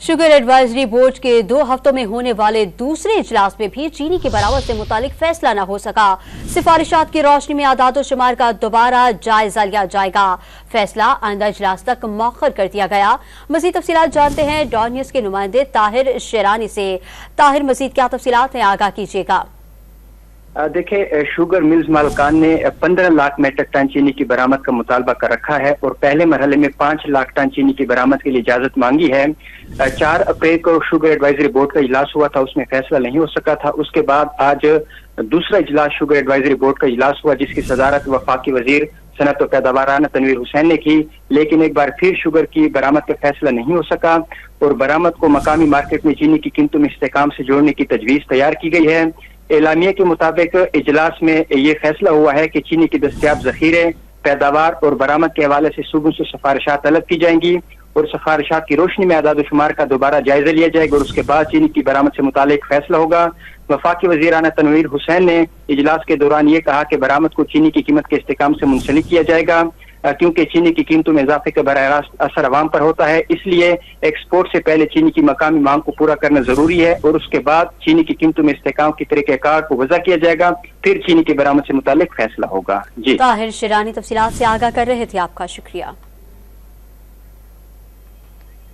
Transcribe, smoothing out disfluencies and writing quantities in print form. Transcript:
Sugar advisory board के 2 हफ्तों में होने वाले दूसरे इजलास में भी चीनी की बरामद से मुतालिक फैसला न हो सका। सिफारिशात की रोशनी में आदाद-ओ-शुमार का दोबारा जायजा लिया जाएगा। फैसला आइंदा इजलास तक मौखर कर दिया गया। मजीद तफसीलात जानते हैं डॉन न्यूज़ के नुमाइंदे ताहिर शेरानी से। ताहिर, मजीद क्या तफसीलात हैं, आगाह कीजिएगा। देखिए, शुगर मिल्स मालकान ने 15 लाख मेट्रिक टन चीनी की बरामद का मुतालबा कर रखा है और पहले मरहले में 5 लाख टन चीनी की बरामद के लिए इजाजत मांगी है। 4 अप्रैल को शुगर एडवाइजरी बोर्ड का इजलास हुआ था, उसमें फैसला नहीं हो सका था। उसके बाद आज दूसरा इजलास शुगर एडवाइजरी बोर्ड का इजलास हुआ, जिसकी सदारत वफाकी वजीर सनत व पैदावाराना तनवीर हुसैन ने की, लेकिन एक बार फिर शुगर की बरामद का फैसला नहीं हो सका और बरामद को मकामी मार्केट में चीनी की कीमतों में इस्तेकाम से जोड़ने की तजवीज तैयार की गई है। एलामिया के मुताबिक इजलास में ये फैसला हुआ है कि चीनी की दस्तियाब जखीरे, पैदावार और बरामद के हवाले से सूबों से सिफारिशात तलब की जाएंगी और सिफारिशात की रोशनी में आदाद-ओ-शुमार का दोबारा जायजा लिया जाएगा और उसके बाद चीनी की बरामद से मुतालिक फैसला होगा। वफाकी वज़ीर-ए-आला तनवीर हुसैन ने इजलास के दौरान ये कहा कि बरामद को चीनी की कीमत के इस्तेकाम से मुंसलिक किया जाएगा, क्योंकि चीनी की कीमतों में इजाफे का बराह रास्त असर अवाम पर होता है। इसलिए एक्सपोर्ट से पहले चीनी की मकामी मांग को पूरा करना जरूरी है और उसके बाद चीनी की कीमतों में इस्तेकाम की तरीक़ेकार को वज़ा किया जाएगा, फिर चीनी की बरामद से मुतालिक फैसला होगा। जी, ताहिर शेरानी तफसीलात से आगाह कर रहे थे, आपका शुक्रिया।